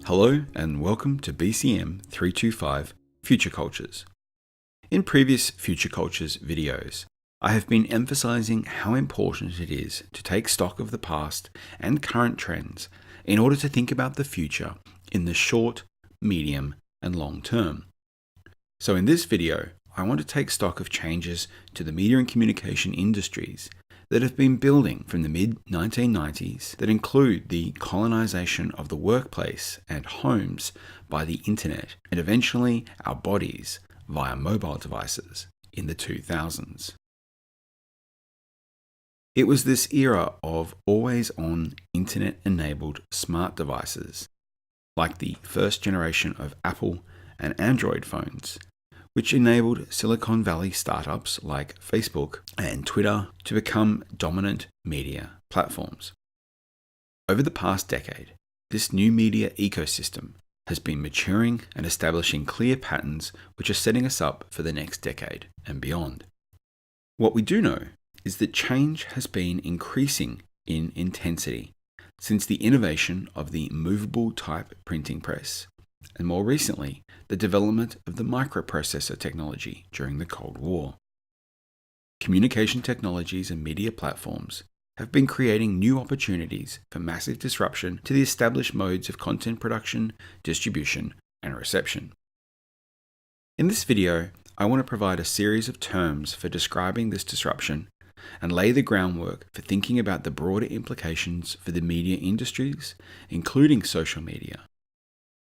Hello and welcome to BCM325 Future Cultures. In previous Future Cultures videos, I have been emphasizing how important it is to take stock of the past and current trends in order to think about the future in the short, medium, and long term. So in this video, I want to take stock of changes to the media and communication industries that have been building from the mid-1990s that include the colonization of the workplace and homes by the internet and eventually our bodies via mobile devices in the 2000s. It was this era of always-on internet-enabled smart devices, like the first generation of Apple and Android phones, which enabled Silicon Valley startups like Facebook and Twitter to become dominant media platforms. Over the past decade, this new media ecosystem has been maturing and establishing clear patterns which are setting us up for the next decade and beyond. What we do know is that change has been increasing in intensity since the innovation of the movable type printing press, and more recently, the development of the microprocessor technology during the Cold War. Communication technologies and media platforms have been creating new opportunities for massive disruption to the established modes of content production, distribution, and reception. In this video, I want to provide a series of terms for describing this disruption and lay the groundwork for thinking about the broader implications for the media industries, including social media,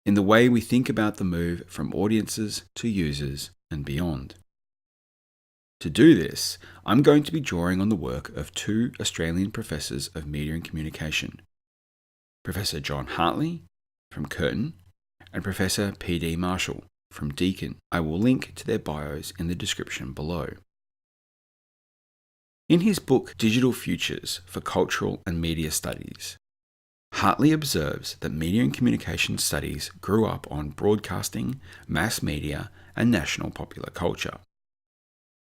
in the way we think about the move from audiences to users and beyond. To do this, I'm going to be drawing on the work of two Australian professors of media and communication, Professor John Hartley from Curtin and Professor P.D. Marshall from Deakin. I will link to their bios in the description below. In his book Digital Futures for Cultural and Media Studies, Hartley observes that media and communication studies grew up on broadcasting, mass media, and national popular culture.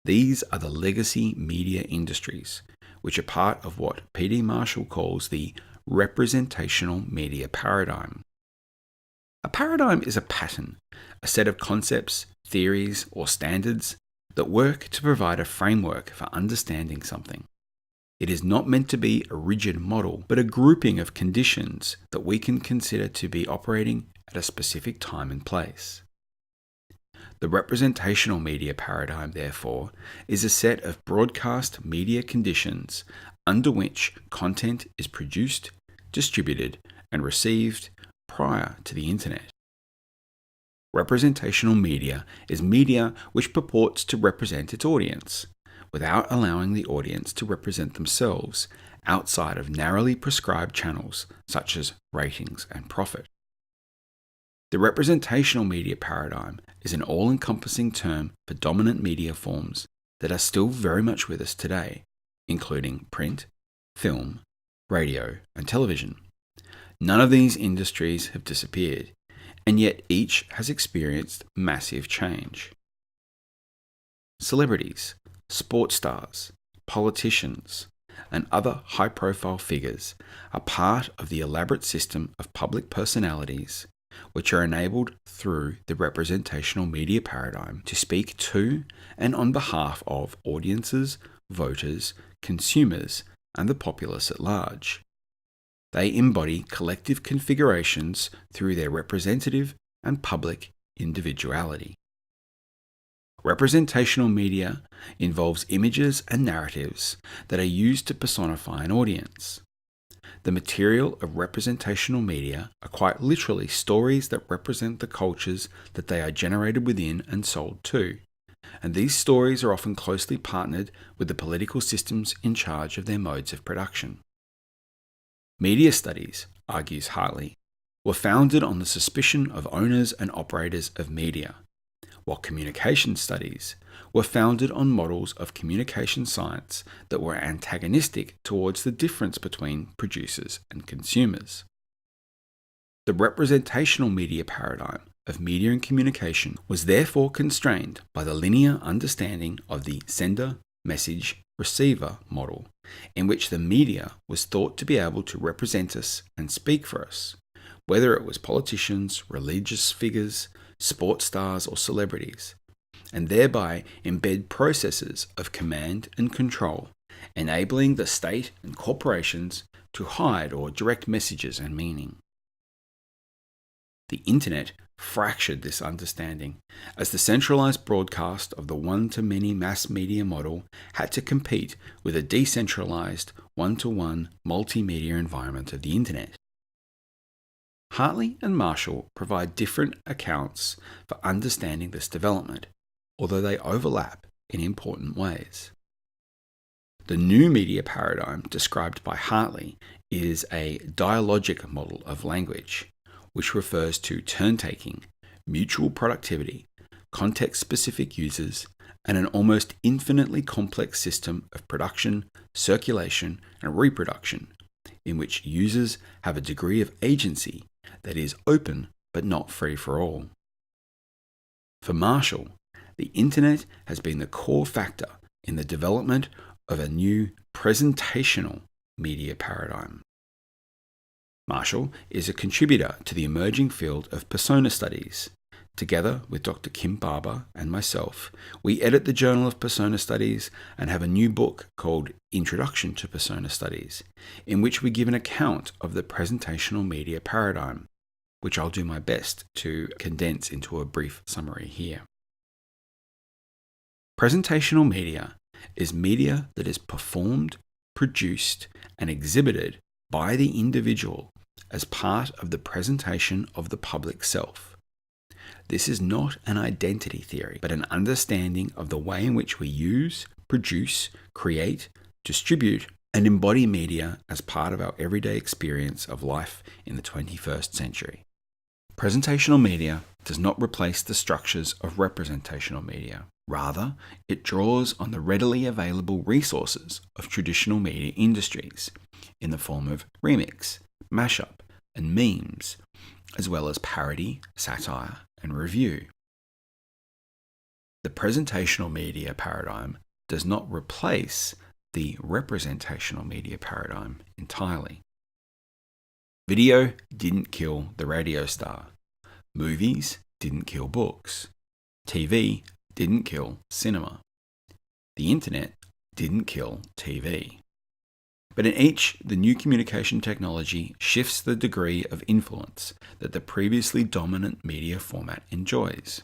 These are the legacy media industries, which are part of what P.D. Marshall calls the representational media paradigm. A paradigm is a pattern, a set of concepts, theories, or standards that work to provide a framework for understanding something. It is not meant to be a rigid model, but a grouping of conditions that we can consider to be operating at a specific time and place. The representational media paradigm, therefore, is a set of broadcast media conditions under which content is produced, distributed, and received prior to the internet. Representational media is media which purports to represent its audience, without allowing the audience to represent themselves outside of narrowly prescribed channels such as ratings and profit. The representational media paradigm is an all-encompassing term for dominant media forms that are still very much with us today, including print, film, radio, and television. None of these industries have disappeared, and yet each has experienced massive change. Celebrities, sports stars, politicians, and other high-profile figures are part of the elaborate system of public personalities which are enabled through the representational media paradigm to speak to and on behalf of audiences, voters, consumers, and the populace at large. They embody collective configurations through their representative and public individuality. Representational media involves images and narratives that are used to personify an audience. The material of representational media are quite literally stories that represent the cultures that they are generated within and sold to, and these stories are often closely partnered with the political systems in charge of their modes of production. Media studies, argues Hartley, were founded on the suspicion of owners and operators of media, while communication studies were founded on models of communication science that were antagonistic towards the difference between producers and consumers. The representational media paradigm of media and communication was therefore constrained by the linear understanding of the sender, message, receiver model, in which the media was thought to be able to represent us and speak for us, whether it was politicians, religious figures, sports stars, or celebrities, and thereby embed processes of command and control, enabling the state and corporations to hide or direct messages and meaning. The internet fractured this understanding, as the centralized broadcast of the one-to-many mass media model had to compete with a decentralized one-to-one multimedia environment of the internet. Hartley and Marshall provide different accounts for understanding this development, although they overlap in important ways. The new media paradigm described by Hartley is a dialogic model of language, which refers to turn-taking, mutual productivity, context-specific users, and an almost infinitely complex system of production, circulation, and reproduction, in which users have a degree of agency that is open but not free for all. For Marshall, the internet has been the core factor in the development of a new presentational media paradigm. Marshall is a contributor to the emerging field of persona studies. Together with Dr. Kim Barber and myself, we edit the Journal of Persona Studies and have a new book called Introduction to Persona Studies, in which we give an account of the presentational media paradigm, which I'll do my best to condense into a brief summary here. Presentational media is media that is performed, produced, and exhibited by the individual as part of the presentation of the public self. This is not an identity theory, but an understanding of the way in which we use, produce, create, distribute, and embody media as part of our everyday experience of life in the 21st century. Presentational media does not replace the structures of representational media. Rather, it draws on the readily available resources of traditional media industries in the form of remix, mashup, and memes, as well as parody, satire, and review. The presentational media paradigm does not replace the representational media paradigm entirely. Video didn't kill the radio star. Movies didn't kill books. TV didn't kill cinema. The internet didn't kill TV. But in each, the new communication technology shifts the degree of influence that the previously dominant media format enjoys.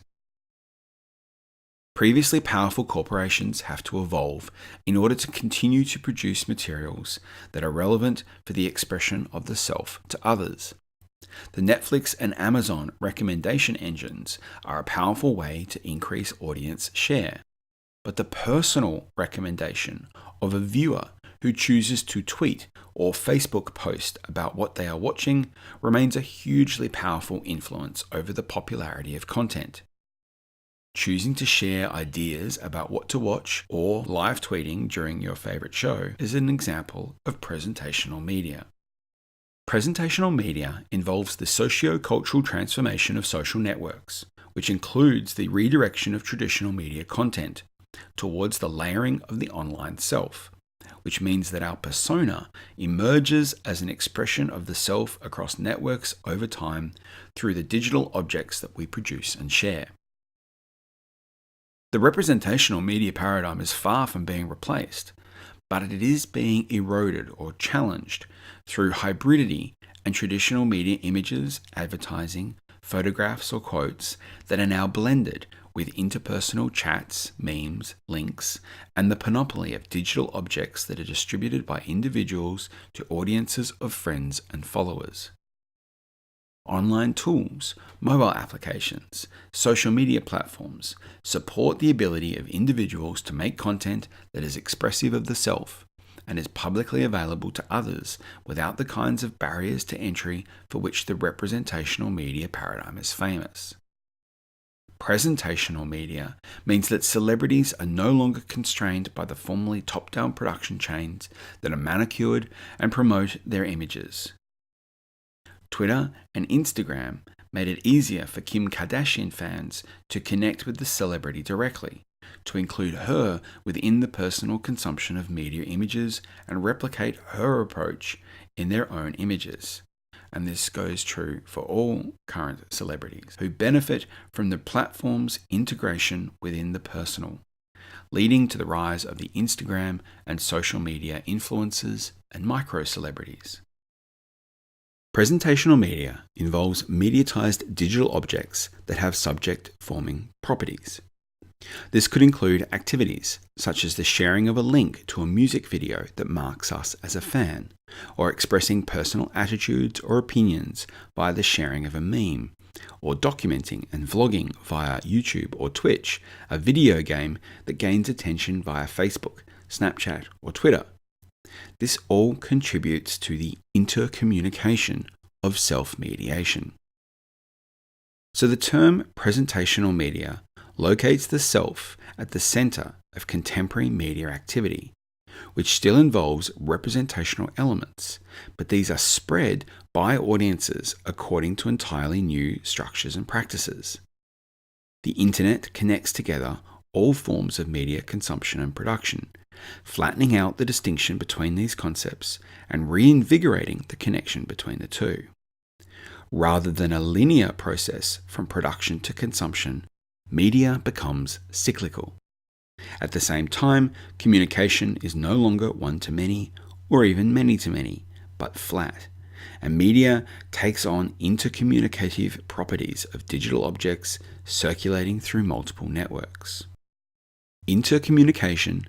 Previously powerful corporations have to evolve in order to continue to produce materials that are relevant for the expression of the self to others. The Netflix and Amazon recommendation engines are a powerful way to increase audience share, but the personal recommendation of a viewer who chooses to tweet or Facebook post about what they are watching remains a hugely powerful influence over the popularity of content. Choosing to share ideas about what to watch or live tweeting during your favorite show is an example of presentational media. Presentational media involves the socio-cultural transformation of social networks, which includes the redirection of traditional media content towards the layering of the online self, which means that our persona emerges as an expression of the self across networks over time through the digital objects that we produce and share. The representational media paradigm is far from being replaced, but it is being eroded or challenged through hybridity and traditional media images, advertising, photographs, or quotes that are now blended with interpersonal chats, memes, links, and the panoply of digital objects that are distributed by individuals to audiences of friends and followers. Online tools, mobile applications, social media platforms support the ability of individuals to make content that is expressive of the self and is publicly available to others without the kinds of barriers to entry for which the representational media paradigm is famous. Presentational media means that celebrities are no longer constrained by the formerly top-down production chains that are manicured and promote their images. Twitter and Instagram made it easier for Kim Kardashian fans to connect with the celebrity directly, to include her within the personal consumption of media images and replicate her approach in their own images, and this goes true for all current celebrities, who benefit from the platform's integration within the personal, leading to the rise of the Instagram and social media influencers and micro-celebrities. Presentational media involves mediatized digital objects that have subject-forming properties. This could include activities such as the sharing of a link to a music video that marks us as a fan, or expressing personal attitudes or opinions via the sharing of a meme, or documenting and vlogging via YouTube or Twitch, a video game that gains attention via Facebook, Snapchat, or Twitter. This all contributes to the intercommunication of self-mediation. So the term presentational media locates the self at the center of contemporary media activity, which still involves representational elements, but these are spread by audiences according to entirely new structures and practices. The internet connects together all forms of media consumption and production, flattening out the distinction between these concepts and reinvigorating the connection between the two. Rather than a linear process from production to consumption, media becomes cyclical. At the same time, communication is no longer one-to-many or even many-to-many, but flat, and media takes on intercommunicative properties of digital objects circulating through multiple networks. Intercommunication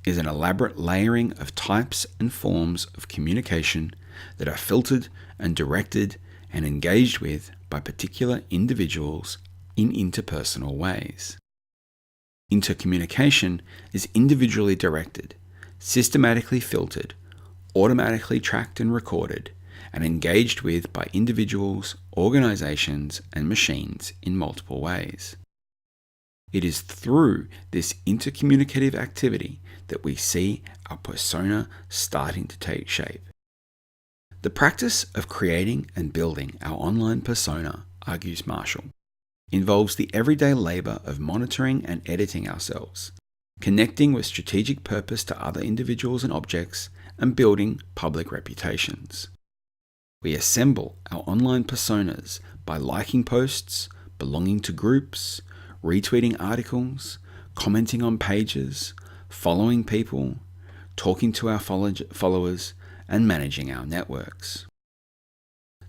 is an elaborate layering of types and forms of communication that are filtered and directed and engaged with by particular individuals in interpersonal ways. Intercommunication is individually directed, systematically filtered, automatically tracked and recorded, and engaged with by individuals, organizations, and machines in multiple ways. It is through this intercommunicative activity that we see our persona starting to take shape. The practice of creating and building our online persona, argues Marshall, involves the everyday labor of monitoring and editing ourselves, connecting with strategic purpose to other individuals and objects, and building public reputations. We assemble our online personas by liking posts, belonging to groups, retweeting articles, commenting on pages, following people, talking to our followers, and managing our networks.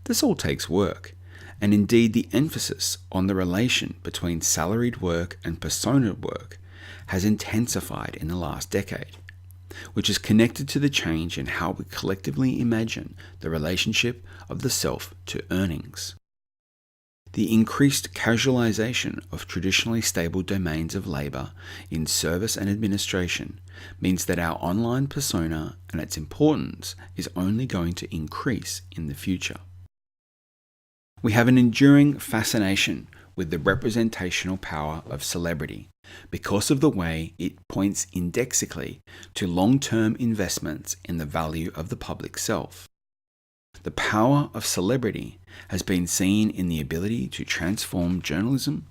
This all takes work, and indeed the emphasis on the relation between salaried work and persona work has intensified in the last decade, which is connected to the change in how we collectively imagine the relationship of the self to earnings. The increased casualization of traditionally stable domains of labor in service and administration means that our online persona and its importance is only going to increase in the future. We have an enduring fascination with the representational power of celebrity because of the way it points indexically to long-term investments in the value of the public self. The power of celebrity has been seen in the ability to transform journalism,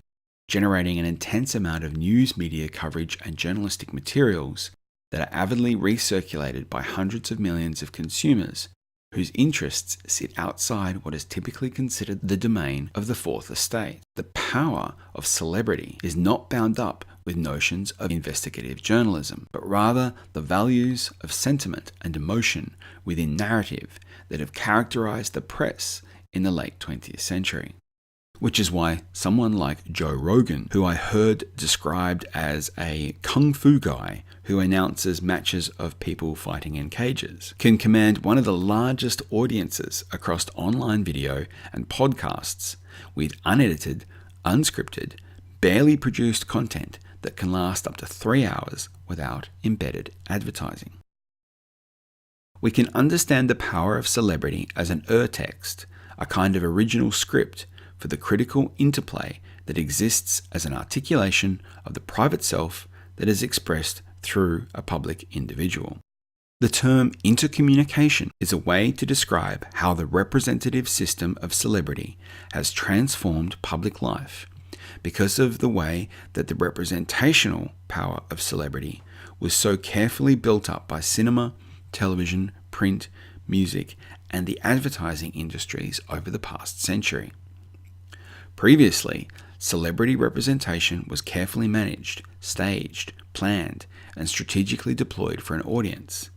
generating an intense amount of news media coverage and journalistic materials that are avidly recirculated by hundreds of millions of consumers whose interests sit outside what is typically considered the domain of the fourth estate. The power of celebrity is not bound up with notions of investigative journalism, but rather the values of sentiment and emotion within narrative that have characterized the press in the late 20th century. Which is why someone like Joe Rogan, who I heard described as a kung fu guy who announces matches of people fighting in cages, can command one of the largest audiences across online video and podcasts with unedited, unscripted, barely produced content that can last up to 3 hours without embedded advertising. We can understand the power of celebrity as an urtext, a kind of original script for the critical interplay that exists as an articulation of the private self that is expressed through a public individual. The term intercommunication is a way to describe how the representative system of celebrity has transformed public life because of the way that the representational power of celebrity was so carefully built up by cinema, television, print, music, and the advertising industries over the past century. Previously, celebrity representation was carefully managed, staged, planned, and strategically deployed for an audience.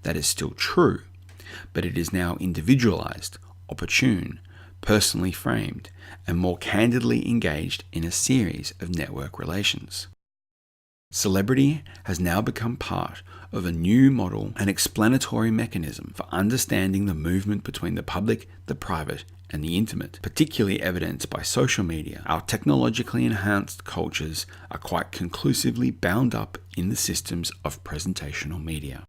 That is still true, but it is now individualized, opportune, personally framed, and more candidly engaged in a series of network relations. Celebrity has now become part of a new model and explanatory mechanism for understanding the movement between the public, the private, and the intimate, particularly evidenced by social media. Our technologically enhanced cultures are quite conclusively bound up in the systems of presentational media.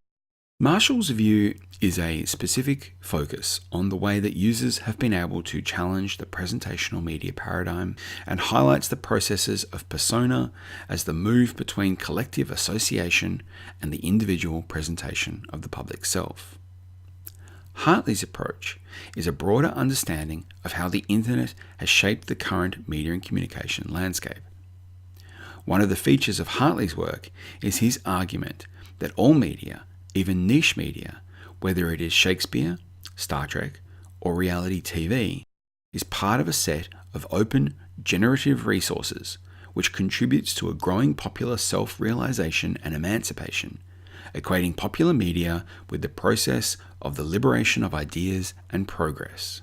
Marshall's view is a specific focus on the way that users have been able to challenge the presentational media paradigm and highlights the processes of persona as the move between collective association and the individual presentation of the public self. Hartley's approach is a broader understanding of how the internet has shaped the current media and communication landscape. One of the features of Hartley's work is his argument that all media, even niche media, whether it is Shakespeare, Star Trek, or reality TV, is part of a set of open, generative resources which contributes to a growing popular self-realization and emancipation, equating popular media with the process of the liberation of ideas and progress.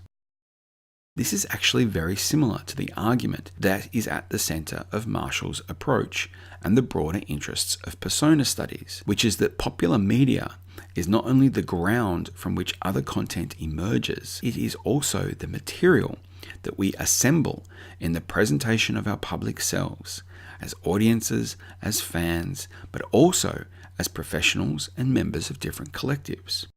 This is actually very similar to the argument that is at the center of Marshall's approach and the broader interests of persona studies, which is that popular media is not only the ground from which other content emerges, it is also the material that we assemble in the presentation of our public selves, as audiences, as fans, but also as professionals and members of different collectives.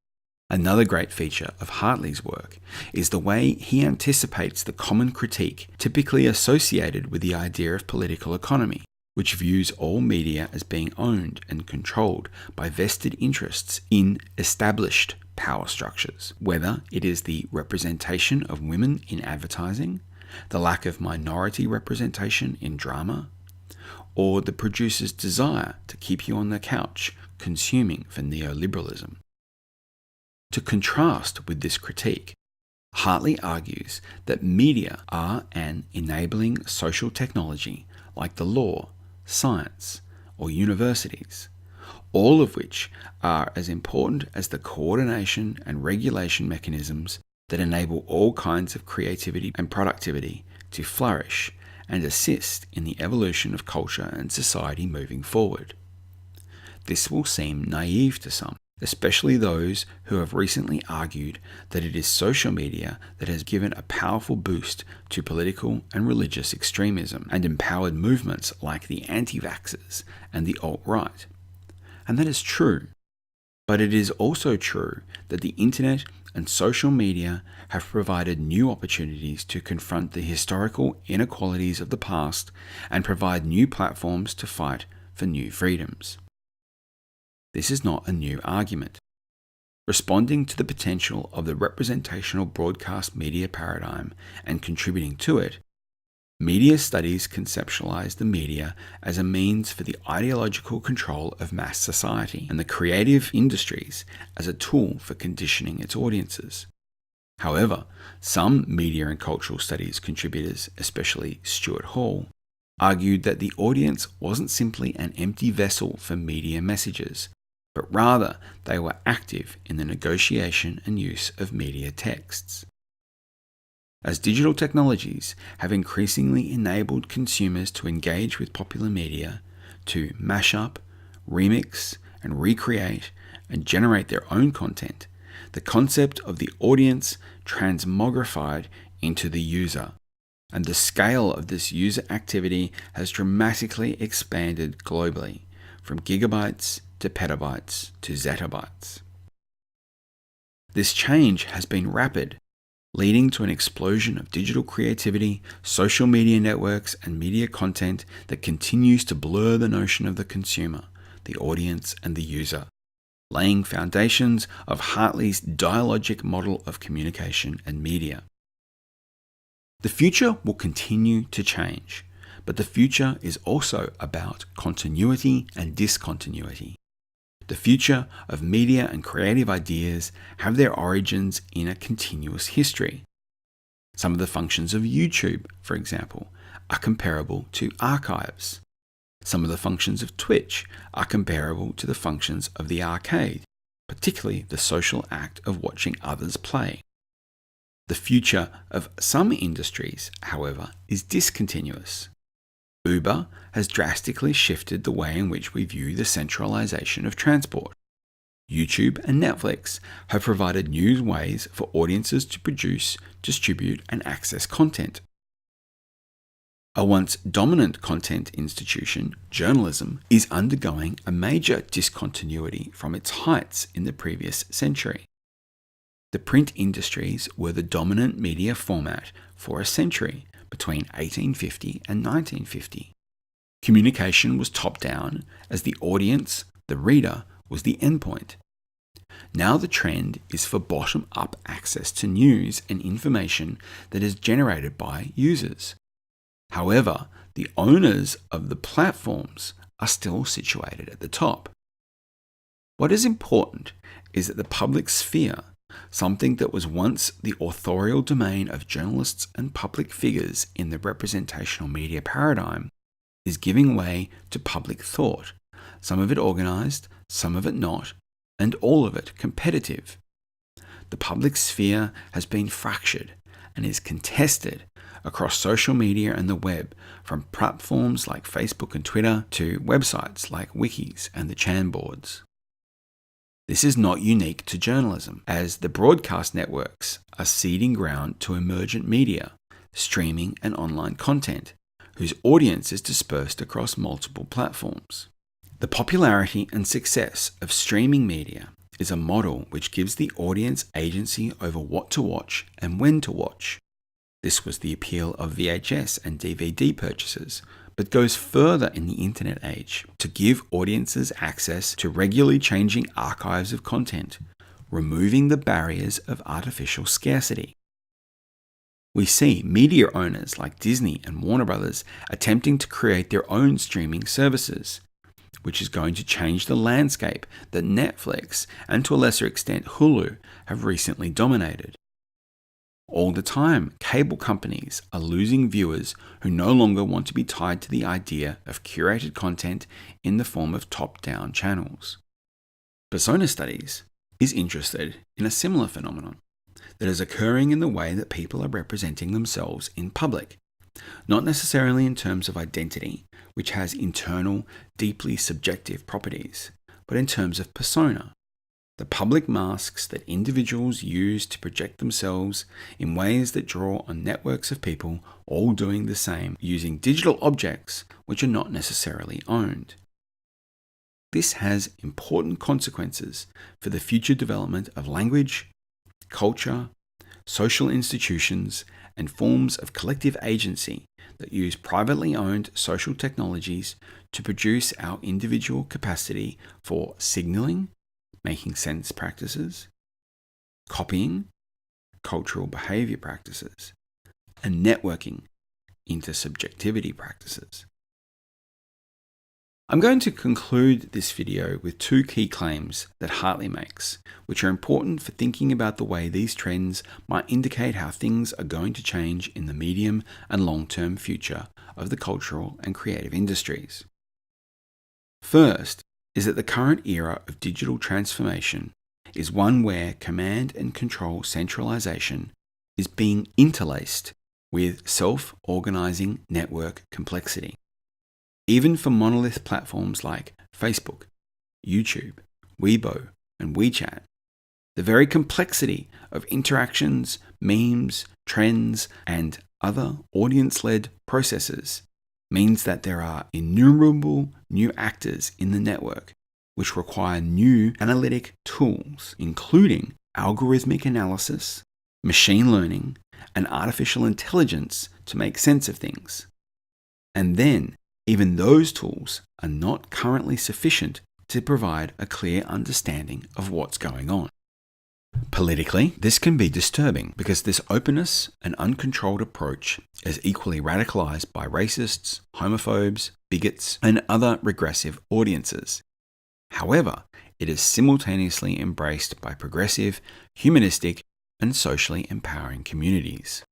Another great feature of Hartley's work is the way he anticipates the common critique typically associated with the idea of political economy, which views all media as being owned and controlled by vested interests in established power structures, whether it is the representation of women in advertising, the lack of minority representation in drama, or the producer's desire to keep you on the couch consuming for neoliberalism. To contrast with this critique, Hartley argues that media are an enabling social technology like the law, science, or universities, all of which are as important as the coordination and regulation mechanisms that enable all kinds of creativity and productivity to flourish and assist in the evolution of culture and society moving forward. This will seem naive to some, especially those who have recently argued that it is social media that has given a powerful boost to political and religious extremism and empowered movements like the anti-vaxxers and the alt-right. And that is true. But it is also true that the internet and social media have provided new opportunities to confront the historical inequalities of the past and provide new platforms to fight for new freedoms. This is not a new argument. Responding to the potential of the representational broadcast media paradigm and contributing to it, media studies conceptualize the media as a means for the ideological control of mass society and the creative industries as a tool for conditioning its audiences. However, some media and cultural studies contributors, especially Stuart Hall, argued that the audience wasn't simply an empty vessel for media messages, but rather they were active in the negotiation and use of media texts. As digital technologies have increasingly enabled consumers to engage with popular media, to mash up, remix, and recreate, and generate their own content, the concept of the audience transmogrified into the user, and the scale of this user activity has dramatically expanded globally, from gigabytes to petabytes to zettabytes. This change has been rapid, leading to an explosion of digital creativity, social media networks, and media content that continues to blur the notion of the consumer, the audience, and the user, laying foundations of Hartley's dialogic model of communication and media. The future will continue to change, but the future is also about continuity and discontinuity. The future of media and creative ideas have their origins in a continuous history. Some of the functions of YouTube, for example, are comparable to archives. Some of the functions of Twitch are comparable to the functions of the arcade, particularly the social act of watching others play. The future of some industries, however, is discontinuous. Uber has drastically shifted the way in which we view the centralization of transport. YouTube and Netflix have provided new ways for audiences to produce, distribute, and access content. A once dominant content institution, journalism, is undergoing a major discontinuity from its heights in the previous century. The print industries were the dominant media format for a century between 1850 and 1950. Communication was top-down as the audience, the reader, was the endpoint. Now the trend is for bottom-up access to news and information that is generated by users. However, the owners of the platforms are still situated at the top. What is important is that the public sphere, something that was once the authorial domain of journalists and public figures in the representational media paradigm, is giving way to public thought, some of it organized, some of it not, and all of it competitive. The public sphere has been fractured and is contested across social media and the web, from platforms like Facebook and Twitter to websites like wikis and the Chan boards. This is not unique to journalism, as the broadcast networks are seeding ground to emergent media, streaming and online content, whose audience is dispersed across multiple platforms. The popularity and success of streaming media is a model which gives the audience agency over what to watch and when to watch. This was the appeal of VHS and DVD purchases, but goes further in the internet age to give audiences access to regularly changing archives of content, removing the barriers of artificial scarcity. We see media owners like Disney and Warner Brothers attempting to create their own streaming services, which is going to change the landscape that Netflix and to a lesser extent Hulu have recently dominated. All the time, cable companies are losing viewers who no longer want to be tied to the idea of curated content in the form of top-down channels. Persona studies is interested in a similar phenomenon that is occurring in the way that people are representing themselves in public, not necessarily in terms of identity, which has internal, deeply subjective properties, but in terms of persona, the public masks that individuals use to project themselves in ways that draw on networks of people all doing the same, using digital objects which are not necessarily owned. This has important consequences for the future development of language, culture, social institutions, and forms of collective agency that use privately owned social technologies to produce our individual capacity for signaling, making sense practices, copying, cultural behavior practices, and networking, intersubjectivity practices. I'm going to conclude this video with two key claims that Hartley makes, which are important for thinking about the way these trends might indicate how things are going to change in the medium and long-term future of the cultural and creative industries. First is that the current era of digital transformation is one where command and control centralization is being interlaced with self-organizing network complexity. Even for monolith platforms like Facebook, YouTube, Weibo, and WeChat, the very complexity of interactions, memes, trends, and other audience-led processes means that there are innumerable new actors in the network which require new analytic tools, including algorithmic analysis, machine learning, and artificial intelligence to make sense of things. And then, even those tools are not currently sufficient to provide a clear understanding of what's going on. Politically, this can be disturbing because this openness and uncontrolled approach is equally radicalized by racists, homophobes, bigots, and other regressive audiences. However, it is simultaneously embraced by progressive, humanistic, and socially empowering communities.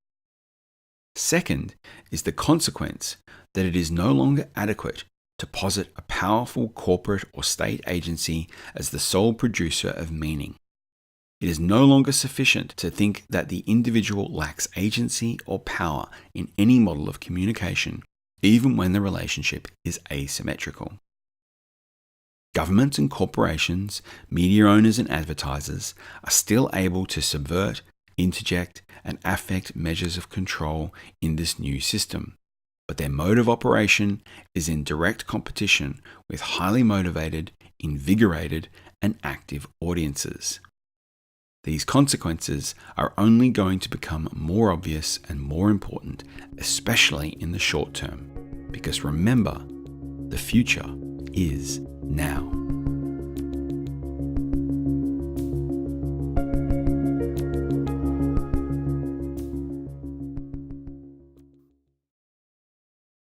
Second is the consequence that it is no longer adequate to posit a powerful corporate or state agency as the sole producer of meaning. It is no longer sufficient to think that the individual lacks agency or power in any model of communication, even when the relationship is asymmetrical. Governments and corporations, media owners and advertisers are still able to subvert, interject, and affect measures of control in this new system, but their mode of operation is in direct competition with highly motivated, invigorated, and active audiences. These consequences are only going to become more obvious and more important, especially in the short term, because remember, the future is now.